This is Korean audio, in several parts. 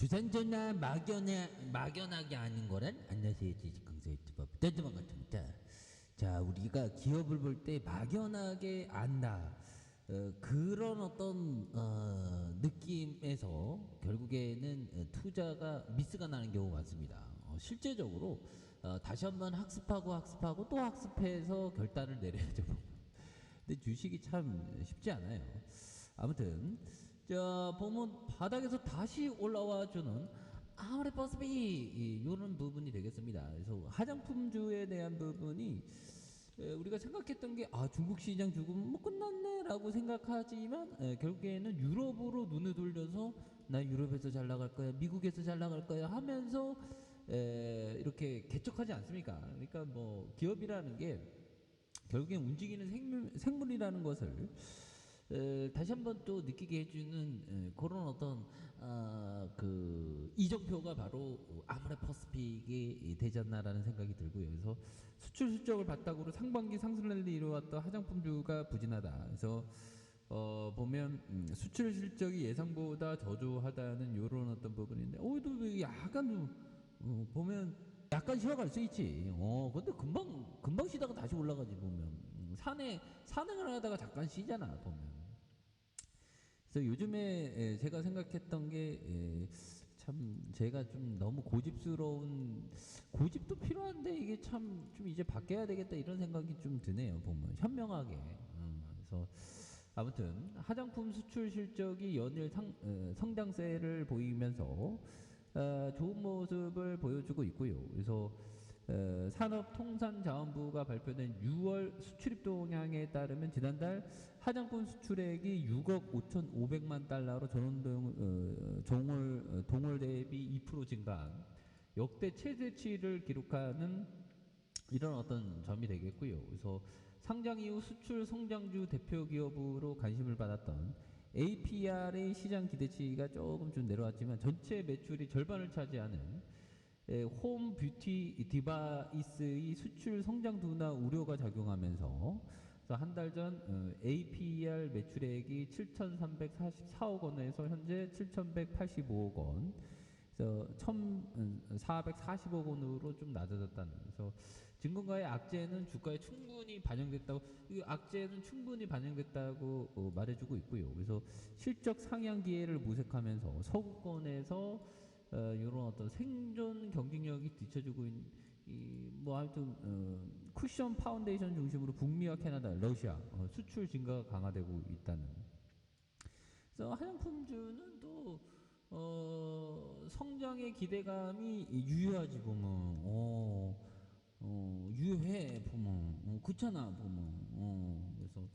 주산전화 막연하게 아는 거란? 안녕하세요. 지식강사 유튜버 딴지만 같습니다. 자, 우리가 기업을 볼 때 막연하게 안다. 그런 어떤 느낌에서 결국에는 투자가 미스가 나는 경우가 많습니다. 실제적으로 다시 한번 학습하고 또 학습해서 결단을 내려야죠. 근데 주식이 참 쉽지 않아요. 아무튼 자, 보면 바닥에서 다시 올라와 주는 아모레퍼스비 이런 부분이 되겠습니다. 그래서 화장품주에 대한 부분이 우리가 생각했던 게 중국 시장 죽으면 뭐 끝났네라고 생각하지만 결국에는 유럽으로 눈을 돌려서 나 유럽에서 잘 나갈 거야, 미국에서 잘 나갈 거야 하면서 이렇게 개척하지 않습니까? 그러니까 뭐 기업이라는 게 결국엔 움직이는 생물이라는 것을 다시 한번 또 느끼게 해주는 그런 어떤 그 이정표가 바로 아모레퍼스픽이 되지 않나라는 생각이 들고요. 그래서 수출 실적을 바탕으로 상반기 상승을 이루었던 화장품주가 부진하다. 그래서 보면 수출 실적이 예상보다 저조하다는 이런 어떤 부분인데, 또 약간 보면 약간 쉬어갈 수 있지. 근데 금방 쉬다가 다시 올라가지 보면. 산행을 하다가 잠깐 쉬잖아 보면. 그래서 요즘에 제가 생각했던 게 참 제가 좀 너무 고집도 필요한데 이게 참 좀 이제 바뀌어야 되겠다 이런 생각이 좀 드네요. 보면 현명하게. 그래서 아무튼 화장품 수출 실적이 연일 성장세를 보이면서 좋은 모습을 보여주고 있고요. 그래서 산업통상자원부가 발표된 6월 수출입 동향에 따르면 지난달 화장품 수출액이 6억 5,500만 달러로 동월 대비 2% 증가한 역대 최대치를 기록하는 이런 어떤 점이 되겠고요. 그래서 상장 이후 수출 성장주 대표 기업으로 관심을 받았던 APR의 시장 기대치가 조금 좀 내려왔지만 전체 매출이 절반을 차지하는 홈 뷰티 디바이스의 수출 성장 둔화 우려가 작용하면서 한 달 전 APR 매출액이 7,344억 원에서 현재 7,185억 원, 그래서 1,440억 원으로 좀 낮아졌다는. 그래서 증권가의 악재는 주가에 충분히 반영됐다고, 이 악재는 충분히 반영됐다고 말해주고 있고요. 그래서 실적 상향 기회를 모색하면서 서구권에서 이런 어떤 생존 경쟁력이 뒤쳐지고 있는 뭐 하여튼 쿠션 파운데이션 중심으로 북미와 캐나다, 러시아 수출 증가가 강화되고 있다는. 그래서 화장품주는 또 성장의 기대감이 유효하지 보면 유효해 보면 그렇잖아 보면 그래서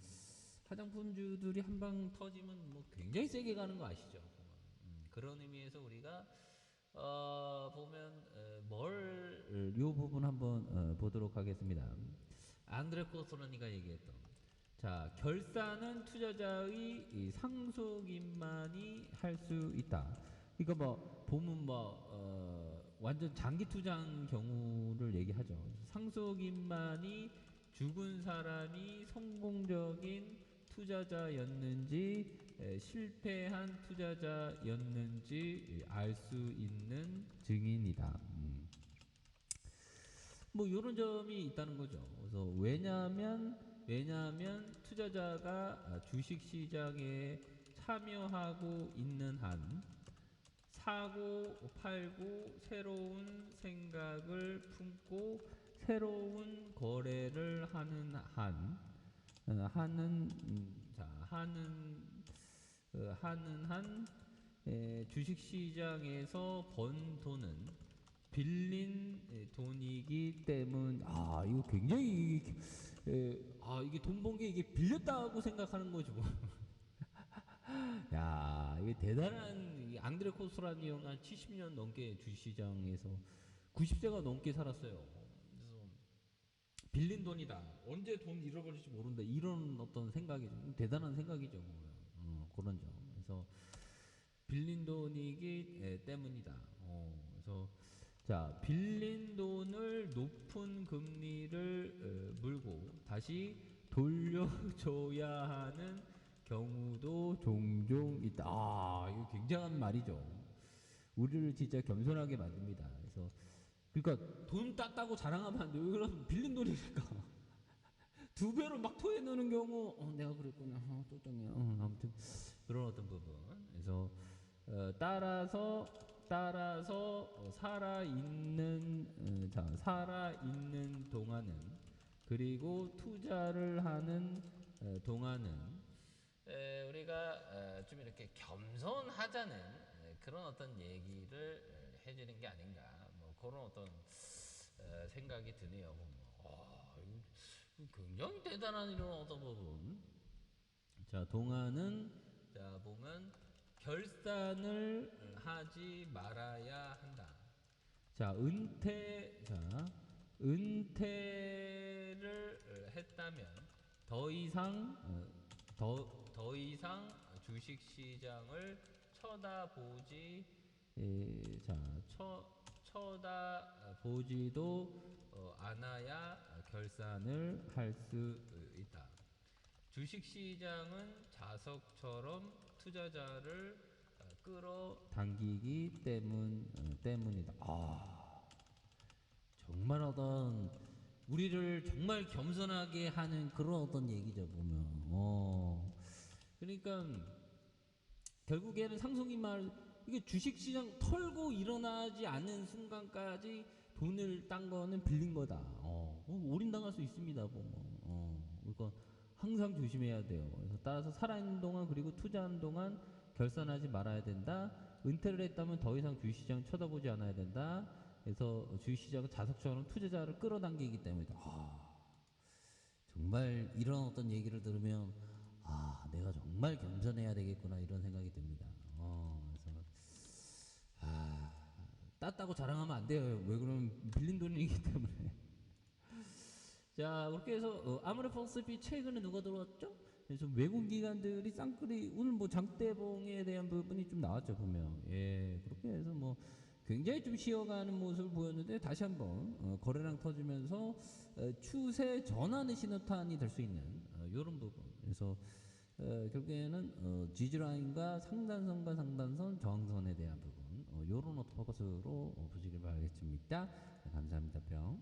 화장품주들이 한 방 터지면 뭐 굉장히 세게 가는 거 아시죠? 그런 의미에서 우리가 보면 요 부분 한번 보도록 하겠습니다. 안드레 코스로니가 얘기했던, 자, 결산은 투자자의 상속인만이 할 수 있다. 이거 뭐 보면 완전 장기 투자한 경우를 얘기하죠. 상속인만이 죽은 사람이 성공적인 투자자였는지 실패한 투자자였는지 알 수 있는 증인이다. 뭐 이런 점이 있다는 거죠. 그래서 왜냐하면 투자자가 주식 시장에 참여하고 있는 한, 사고 팔고 새로운 생각을 품고 새로운 거래를 하는 한 주식 시장에서 번 돈은 빌린 돈이기 때문. 이거 굉장히 이게 돈 번 게 이게 빌렸다고 생각하는 거죠. 야, 이게 대단한 앙드레 코스라니 형 한 70년 넘게 주식시장에서 90세가 넘게 살았어요. 그래서 빌린 돈이다. 언제 돈 잃어버릴지 모른다. 이런 어떤 생각이 좀 대단한 생각이죠. 그런 점. 그래서 빌린 돈이기 때문이다. 그래서 자, 빌린 돈을 높은 금리를 물고 다시 돌려줘야 하는 경우도 종종 있다. 이거 굉장한 말이죠. 우리를 진짜 겸손하게 만듭니다. 그래서 그러니까 돈 땄다고 자랑하면 안 돼요. 왜 그러면 빌린 돈이니까. 두 배로 막 토해내는 경우, 내가 그랬구나, 또 아무튼 그런 어떤 부분. 그래서 따라서 살아있는 동안은, 그리고 투자를 하는 동안은 우리가 좀 이렇게 겸손하자는 그런 어떤 얘기를 해주는 게 아닌가, 뭐 그런 어떤 생각이 드네요. 굉장히 대단한 이런 어떤 부분. 자, 동안은, 자 보면 결산을 하지 말아야 한다. 자, 은퇴를 했다면 더 이상 더 이상 주식 시장을 쳐다보지 쳐다보지도 않아야 결산을 할 수 있다. 주식 시장은 자석처럼 투자자를 끌어당기기 때문이다. 정말 어떤 우리를 정말 겸손하게 하는 그런 어떤 얘기죠 보면. 그러니까 결국에는 상속이 말, 이게 주식시장 털고 일어나지 않은 순간까지 돈을 딴 거는 빌린 거다. 올인당할 수 있습니다 보면. 그러니까 항상 조심해야 돼요. 그래서 따라서 살아있는 동안, 그리고 투자하는 동안 결산하지 말아야 된다. 은퇴를 했다면 더 이상 주식시장 쳐다보지 않아야 된다. 그래서 주식시장은 자석처럼 투자자를 끌어당기기 때문이다. 정말 이런 어떤 얘기를 들으면 내가 정말 겸손해야 되겠구나 이런 생각이 듭니다. 그래서 땄다고 자랑하면 안 돼요. 왜 그러면 빌린 돈이기 때문에. 자, 그렇게 해서 아모레퍼스피 최근에 누가 들어왔죠? 그래서 외국 기관들이 쌍끌이, 오늘 뭐 장대봉에 대한 부분이 좀 나왔죠 보면. 그렇게 해서 뭐 굉장히 좀 쉬어가는 모습을 보였는데, 다시 한번 거래량 터지면서 추세 전환의 신호탄이 될 수 있는 이런 부분. 그래서 결국에는 지지라인과 상단선 저항선에 대한 부분, 이런 포커스로 보시길 바라겠습니다. 감사합니다. 뿅.